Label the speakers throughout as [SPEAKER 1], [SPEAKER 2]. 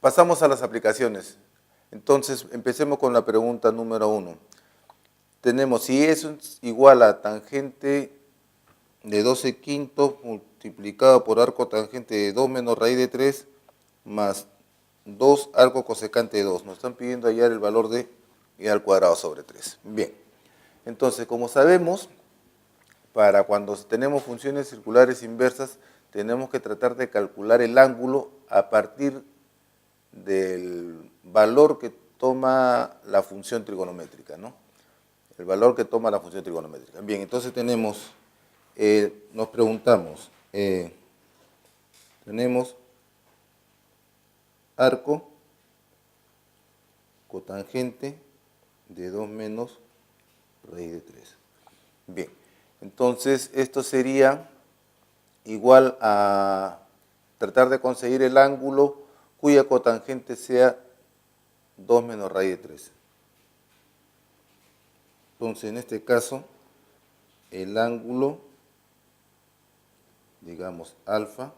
[SPEAKER 1] Pasamos a las aplicaciones. Entonces, empecemos con la pregunta número 1. Tenemos, si es igual a tangente de 12 quintos multiplicado por arco tangente de 2 menos raíz de 3 más 2 arco cosecante de 2. Nos están pidiendo hallar el valor de y al cuadrado sobre 3. Bien, entonces, como sabemos, para cuando tenemos funciones circulares inversas, tenemos que tratar de calcular el ángulo a partir del valor que toma la función trigonométrica, ¿no? El valor que toma la función trigonométrica. Bien, entonces nos preguntamos, tenemos arco cotangente de 2 menos raíz de 3. Bien, entonces esto sería igual a tratar de conseguir el ángulo cuya cotangente sea 2 menos raíz de 3. Entonces, en este caso, el ángulo, digamos, alfa,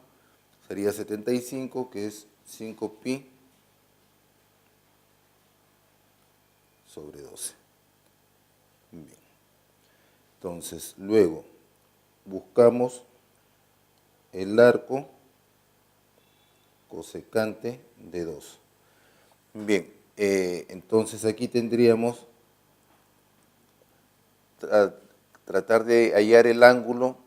[SPEAKER 1] sería 75, que es 5pi sobre 12. Bien. Entonces, luego, buscamos el arco cosecante de 2. Bien, entonces aquí tendríamos tratar de hallar el ángulo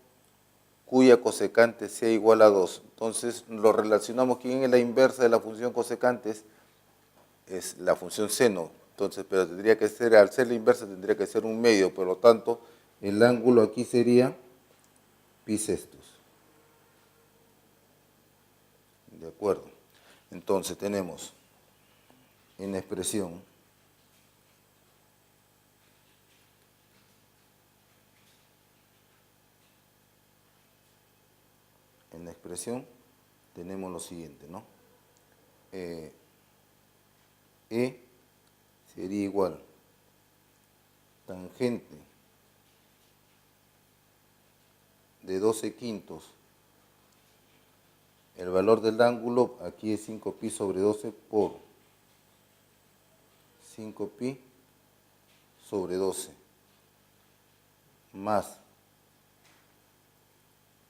[SPEAKER 1] cuya cosecante sea igual a 2. Entonces lo relacionamos. ¿Quién es la inversa de la función cosecante? Es la función seno. Entonces, pero tendría que ser, al ser la inversa, tendría que ser un medio. Por lo tanto, el ángulo aquí sería pi sextos. ¿De acuerdo? Entonces tenemos en la expresión tenemos lo siguiente, ¿no? E sería igual tangente de 12 quintos. El valor del ángulo aquí es 5pi sobre 12 por 5pi sobre 12 más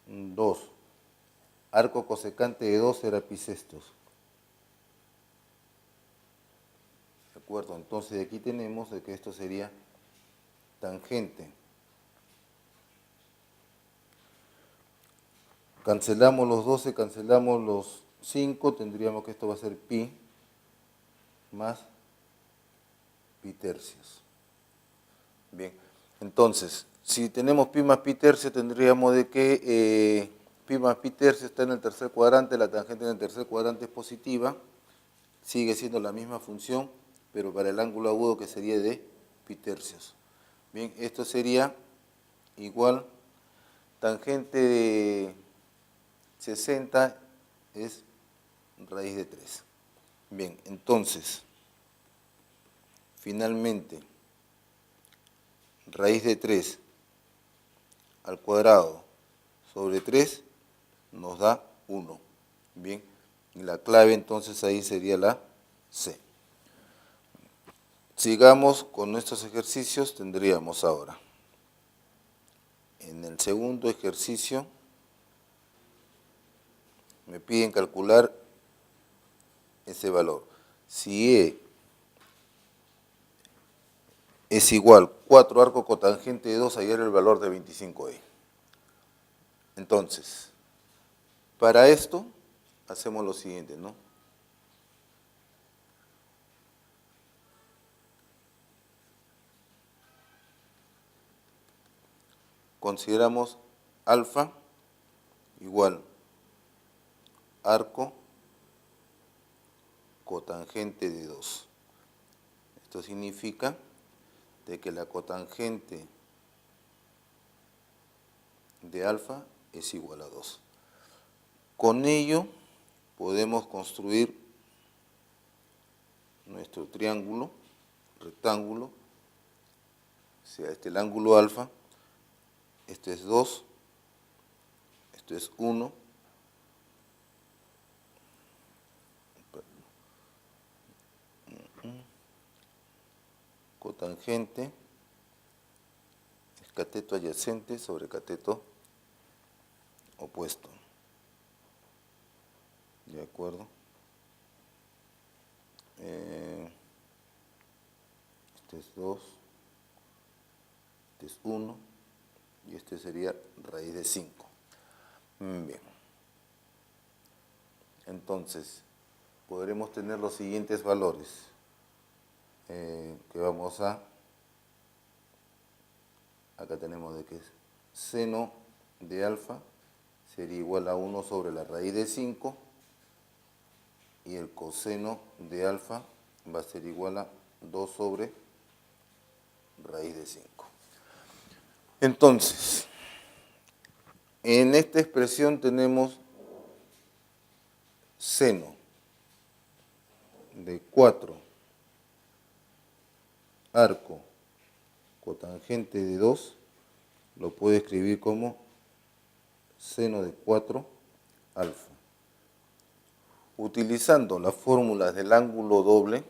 [SPEAKER 1] 2. Arco cosecante de 2 era pi sextos. ¿De acuerdo? Entonces aquí tenemos de que esto sería tangente. Cancelamos los 12, cancelamos los 5, tendríamos que esto va a ser pi más pi tercios. Bien, entonces, si tenemos pi más pi tercios, tendríamos de que pi más pi tercios está en el tercer cuadrante, la tangente en el tercer cuadrante es positiva, sigue siendo la misma función, pero para el ángulo agudo que sería de pi tercios. Bien, esto sería igual tangente de 60 es raíz de 3. Bien, entonces, finalmente, raíz de 3 al cuadrado sobre 3 nos da 1. Bien, y la clave entonces ahí sería la C. Sigamos con nuestros ejercicios. Tendríamos ahora, en el segundo ejercicio, me piden calcular ese valor. Si E es igual 4 arco cotangente de 2, hallar el valor de 25E. Entonces, para esto, hacemos lo siguiente, ¿no? Consideramos alfa igual arco cotangente de 2. Esto significa de que la cotangente de alfa es igual a 2. Con ello podemos construir nuestro triángulo, rectángulo, o sea, el ángulo alfa, este es 2, esto es 1, cotangente es cateto adyacente sobre cateto opuesto. ¿De acuerdo? Este es 2, este es 1 y este sería raíz de 5. Bien. Entonces, podremos tener los siguientes valores que vamos a... Acá tenemos de que seno de alfa sería igual a 1 sobre la raíz de 5 y el coseno de alfa va a ser igual a 2 sobre raíz de 5. Entonces, en esta expresión tenemos seno de 4, arco cotangente de 2, lo puedo escribir como seno de 4 alfa. Utilizando las fórmulas del ángulo doble,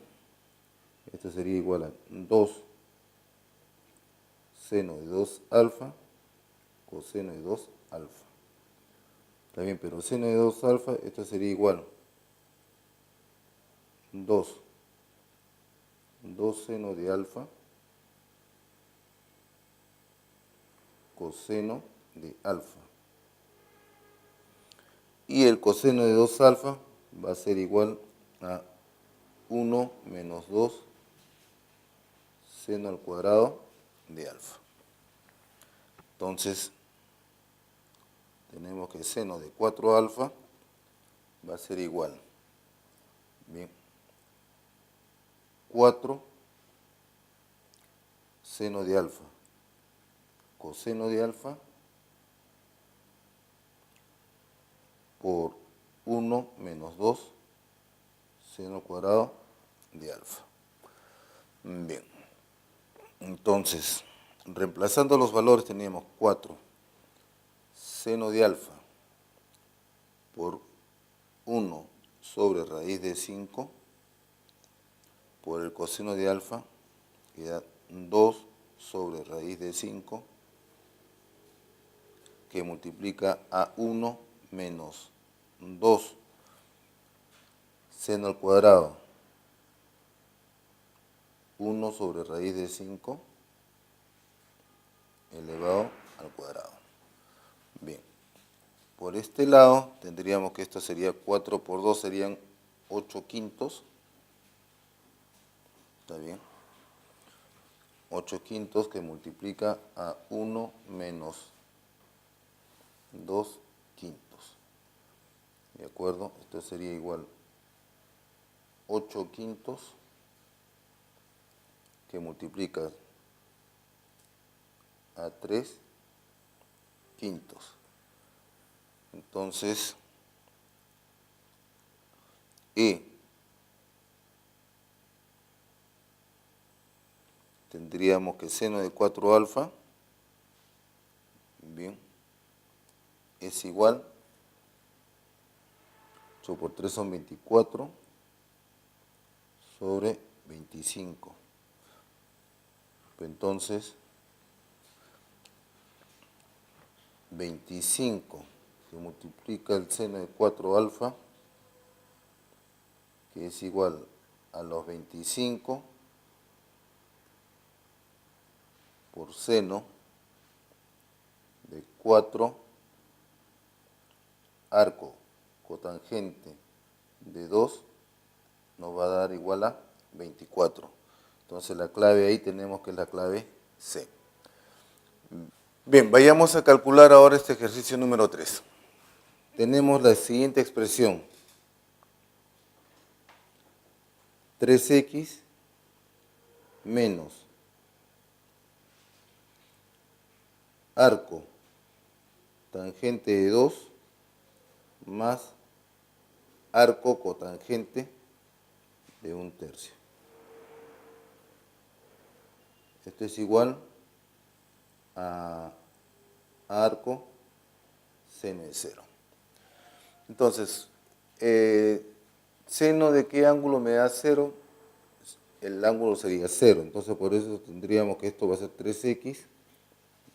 [SPEAKER 1] esto sería igual a 2 seno de 2 alfa coseno de 2 alfa. Está bien, pero seno de 2 alfa, esto sería igual 2 seno de alfa coseno de alfa. Y el coseno de 2 alfa va a ser igual a 1 menos 2 seno al cuadrado de alfa. Entonces, tenemos que seno de 4 alfa va a ser igual, bien, 4 seno de alfa coseno de alfa por 1 menos 2 seno al cuadrado de alfa. Bien, entonces, reemplazando los valores teníamos 4 seno de alfa por 1 sobre raíz de 5 por el coseno de alfa, queda 2 sobre raíz de 5 que multiplica a 1 menos 2 seno al cuadrado 1 sobre raíz de 5 elevado al cuadrado. Bien, por este lado tendríamos que esto sería 4 por 2 serían 8 quintos. ¿Está bien? 8 quintos que multiplica a 1 menos 2 quintos. ¿De acuerdo? Esto sería igual 8 quintos que multiplica a 3 quintos. Entonces, tendríamos que seno de 4 alfa, bien, es igual, 8 por 3 son 24, sobre 25. Entonces, 25 que multiplica el seno de 4 alfa, que es igual a los 25 por seno de 4 arco cotangente de 2 nos va a dar igual a 24. Entonces la clave ahí tenemos que es la clave C. Bien, vayamos a calcular ahora este ejercicio número 3. Tenemos la siguiente expresión. 3x menos arco tangente de 2 más arco cotangente de 1/3. Esto es igual a arco seno de 0. Entonces, ¿seno de qué ángulo me da 0? el ángulo sería 0. Entonces por eso tendríamos que esto va a ser 3x,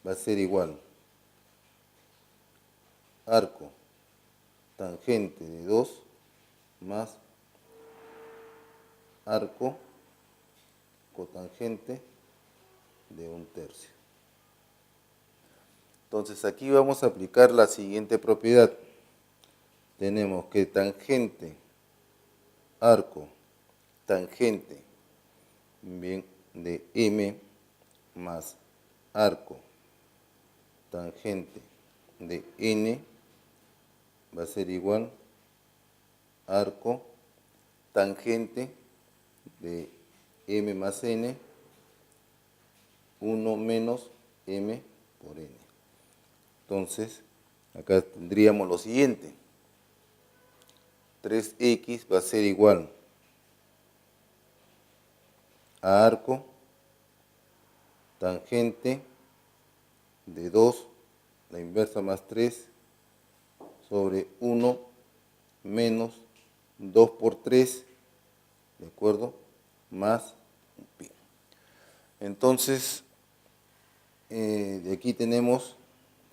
[SPEAKER 1] va a ser igual arco tangente de 2 más arco cotangente de 1/3. Entonces aquí vamos a aplicar la siguiente propiedad. Tenemos que tangente, arco, tangente, bien, de m más arco, tangente de n va a ser igual arco, tangente de m más n, 1 menos m por n. Entonces, acá tendríamos lo siguiente. 3x va a ser igual a arco tangente de 2, la inversa más 3, sobre 1 menos 2 por 3, ¿de acuerdo? Más pi. Entonces, de aquí tenemos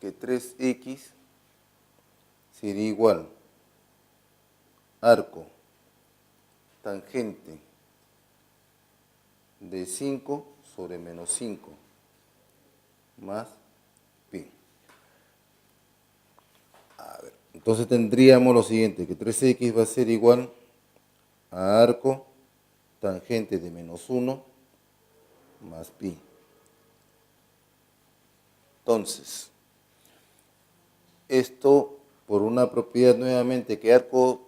[SPEAKER 1] que 3x sería igual arco tangente de 5 sobre menos 5 más pi. A ver, entonces tendríamos lo siguiente, que 3x va a ser igual a arco tangente de menos 1 más pi. Entonces, esto por una propiedad nuevamente que arco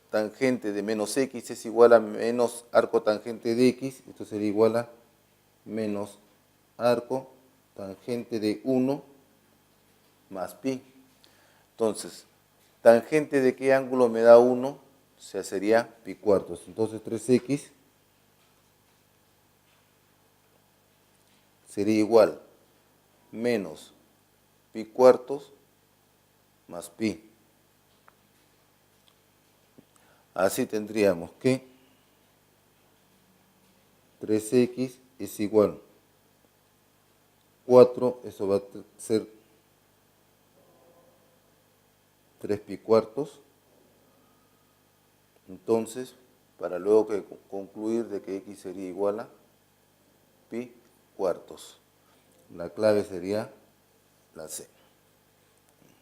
[SPEAKER 1] tangente de menos x es igual a menos arco tangente de x, esto sería igual a menos arco tangente de 1 más pi. Entonces, tangente de qué ángulo me da 1, o sea, sería pi cuartos. Entonces 3x sería igual menos pi cuartos más pi. Así tendríamos que 3x es igual 4, eso va a ser 3 pi cuartos. Entonces, para luego concluir de que x sería igual a pi cuartos. La clave sería la C.